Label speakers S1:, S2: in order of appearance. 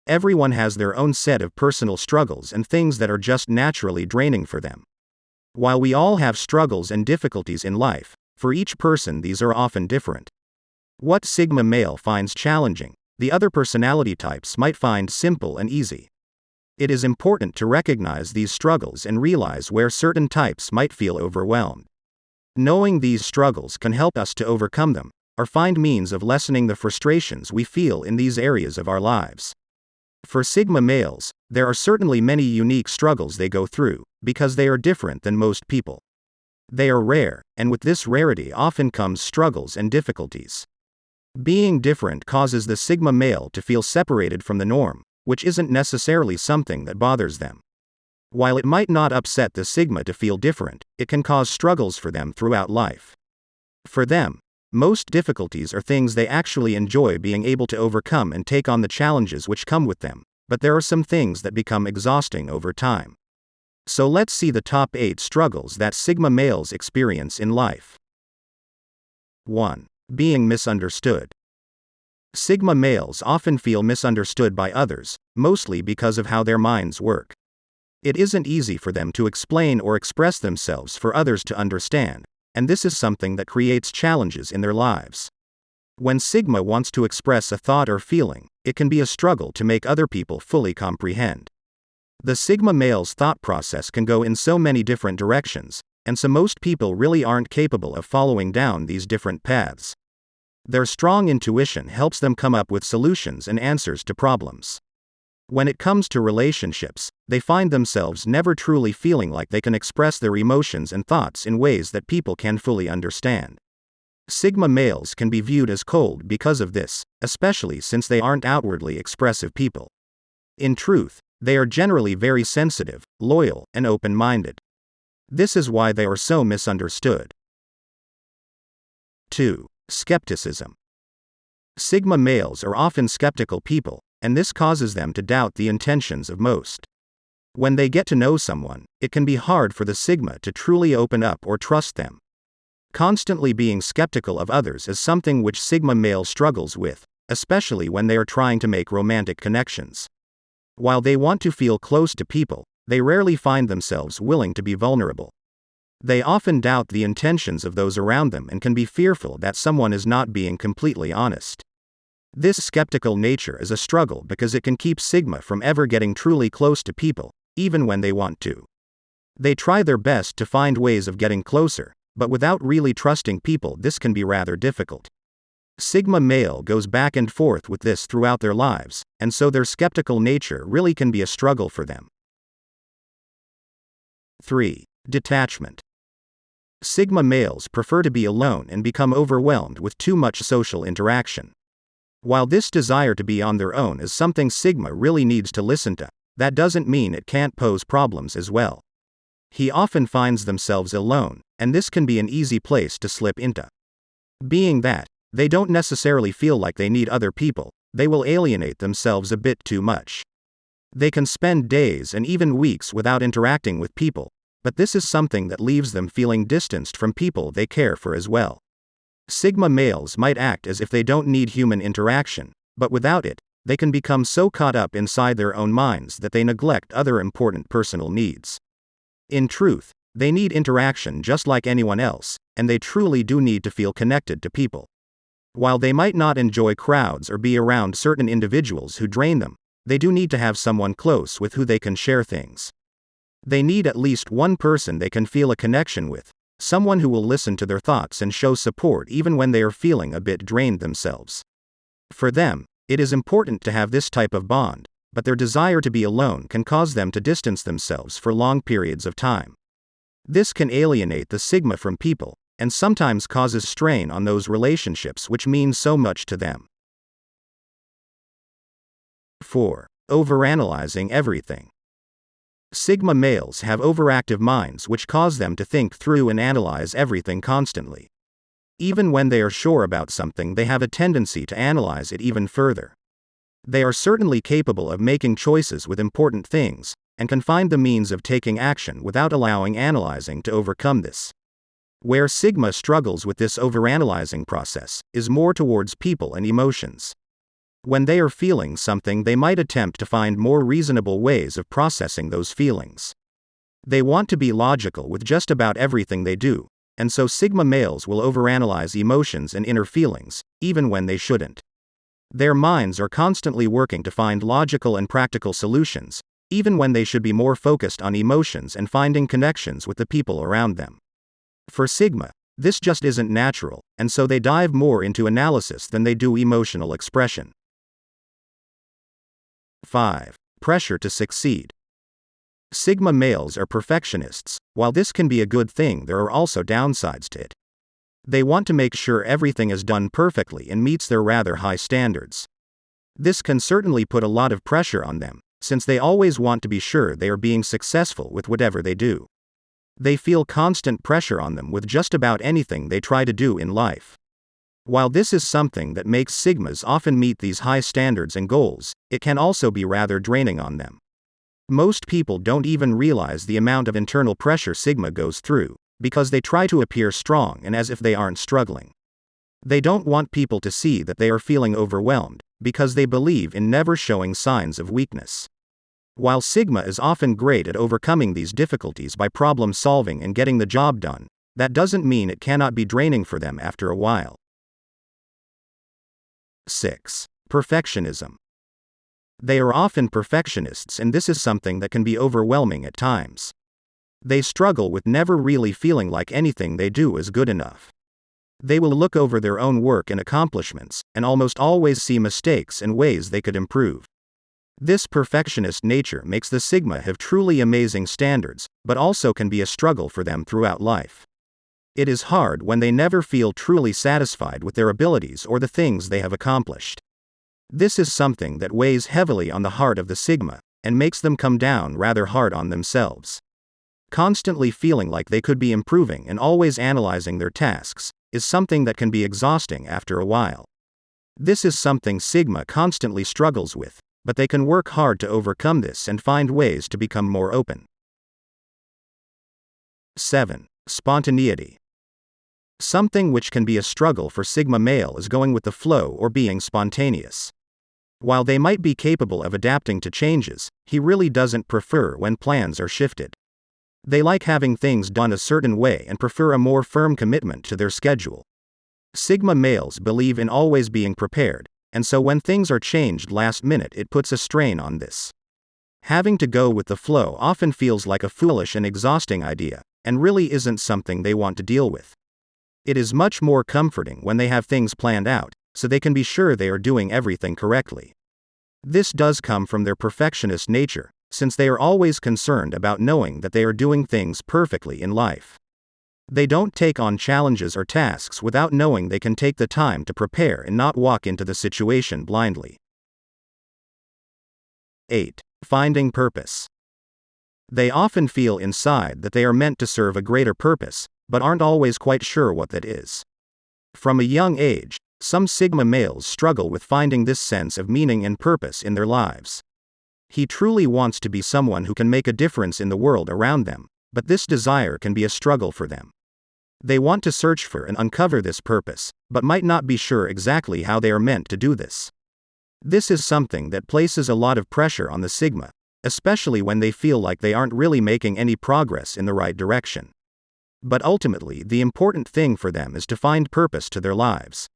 S1: Everyone has their own set of personal struggles and things that are just naturally draining for them. While we all have struggles and difficulties in life, for each person these are often different. What Sigma male finds challenging, the other personality types might find simple and easy. It is important to recognize these struggles and realize where certain types might feel overwhelmed. Knowing these struggles can help us to overcome them, or find means of lessening the frustrations we feel in these areas of our lives. For Sigma males, there are certainly many unique struggles they go through, because they are different than most people. They are rare, and with this rarity often comes struggles and difficulties. Being different causes the Sigma male to feel separated from the norm, which isn't necessarily something that bothers them. While it might not upset the Sigma to feel different, it can cause struggles for them throughout life. For them, most difficulties are things they actually enjoy being able to overcome and take on the challenges which come with them, but there are some things that become exhausting over time. So let's see the top 8 struggles that Sigma males experience in life. 1. Being misunderstood. Sigma males often feel misunderstood by others, mostly because of how their minds work. It isn't easy for them to explain or express themselves for others to understand, and this is something that creates challenges in their lives. When Sigma wants to express a thought or feeling, it can be a struggle to make other people fully comprehend. The Sigma male's thought process can go in so many different directions, and so most people really aren't capable of following down these different paths. Their strong intuition helps them come up with solutions and answers to problems. When it comes to relationships, they find themselves never truly feeling like they can express their emotions and thoughts in ways that people can fully understand. Sigma males can be viewed as cold because of this, especially since they aren't outwardly expressive people. In truth, they are generally very sensitive, loyal, and open-minded. This is why they are so misunderstood. 2. Skepticism. Sigma males are often skeptical people, and this causes them to doubt the intentions of most. When they get to know someone, it can be hard for the Sigma to truly open up or trust them. Constantly being skeptical of others is something which Sigma male struggles with, especially when they are trying to make romantic connections. While they want to feel close to people, they rarely find themselves willing to be vulnerable. They often doubt the intentions of those around them and can be fearful that someone is not being completely honest. This skeptical nature is a struggle because it can keep Sigma from ever getting truly close to people, even when they want to. They try their best to find ways of getting closer, but without really trusting people, this can be rather difficult. Sigma male goes back and forth with this throughout their lives, and so their skeptical nature really can be a struggle for them. 3. Detachment. Sigma males prefer to be alone and become overwhelmed with too much social interaction. While this desire to be on their own is something Sigma really needs to listen to, that doesn't mean it can't pose problems as well. He often finds themselves alone, and this can be an easy place to slip into. Being that they don't necessarily feel like they need other people, they will alienate themselves a bit too much. They can spend days and even weeks without interacting with people, but this is something that leaves them feeling distanced from people they care for as well. Sigma males might act as if they don't need human interaction, but without it, they can become so caught up inside their own minds that they neglect other important personal needs. In truth, they need interaction just like anyone else, and they truly do need to feel connected to people. While they might not enjoy crowds or be around certain individuals who drain them, they do need to have someone close with who they can share things. They need at least one person they can feel a connection with, someone who will listen to their thoughts and show support even when they are feeling a bit drained themselves. For them, it is important to have this type of bond, but their desire to be alone can cause them to distance themselves for long periods of time. This can alienate the Sigma from people, and sometimes causes strain on those relationships which mean so much to them. 4. Overanalyzing everything. Sigma males have overactive minds which cause them to think through and analyze everything constantly. Even when they are sure about something, they have a tendency to analyze it even further. They are certainly capable of making choices with important things, and can find the means of taking action without allowing analyzing to overcome this. Where Sigma struggles with this overanalyzing process is more towards people and emotions. When they are feeling something, they might attempt to find more reasonable ways of processing those feelings. They want to be logical with just about everything they do, and so Sigma males will overanalyze emotions and inner feelings, even when they shouldn't. Their minds are constantly working to find logical and practical solutions, even when they should be more focused on emotions and finding connections with the people around them. For Sigma, this just isn't natural, and so they dive more into analysis than they do emotional expression. 5. Pressure to succeed. Sigma males are perfectionists. While this can be a good thing, there are also downsides to it. They want to make sure everything is done perfectly and meets their rather high standards. This can certainly put a lot of pressure on them, since they always want to be sure they are being successful with whatever they do. They feel constant pressure on them with just about anything they try to do in life. While this is something that makes Sigmas often meet these high standards and goals, it can also be rather draining on them. Most people don't even realize the amount of internal pressure Sigma goes through, because they try to appear strong and as if they aren't struggling. They don't want people to see that they are feeling overwhelmed, because they believe in never showing signs of weakness. While Sigma is often great at overcoming these difficulties by problem solving and getting the job done, that doesn't mean it cannot be draining for them after a while. 6. Perfectionism. They are often perfectionists, and this is something that can be overwhelming at times. They struggle with never really feeling like anything they do is good enough. They will look over their own work and accomplishments, and almost always see mistakes and ways they could improve. This perfectionist nature makes the Sigma have truly amazing standards, but also can be a struggle for them throughout life. It is hard when they never feel truly satisfied with their abilities or the things they have accomplished. This is something that weighs heavily on the heart of the Sigma, and makes them come down rather hard on themselves. Constantly feeling like they could be improving and always analyzing their tasks is something that can be exhausting after a while. This is something Sigma constantly struggles with, but they can work hard to overcome this and find ways to become more open. 7. Spontaneity. Something which can be a struggle for Sigma male is going with the flow or being spontaneous. While they might be capable of adapting to changes, he really doesn't prefer when plans are shifted. They like having things done a certain way and prefer a more firm commitment to their schedule. Sigma males believe in always being prepared, and so when things are changed last minute, it puts a strain on this. Having to go with the flow often feels like a foolish and exhausting idea, and really isn't something they want to deal with. It is much more comforting when they have things planned out, so they can be sure they are doing everything correctly. This does come from their perfectionist nature, since they are always concerned about knowing that they are doing things perfectly in life. They don't take on challenges or tasks without knowing they can take the time to prepare and not walk into the situation blindly. 8. Finding purpose. They often feel inside that they are meant to serve a greater purpose, but aren't always quite sure what that is. From a young age, some Sigma males struggle with finding this sense of meaning and purpose in their lives. He truly wants to be someone who can make a difference in the world around them, but this desire can be a struggle for them. They want to search for and uncover this purpose, but might not be sure exactly how they are meant to do this. This is something that places a lot of pressure on the Sigma, especially when they feel like they aren't really making any progress in the right direction. But ultimately, the important thing for them is to find purpose to their lives.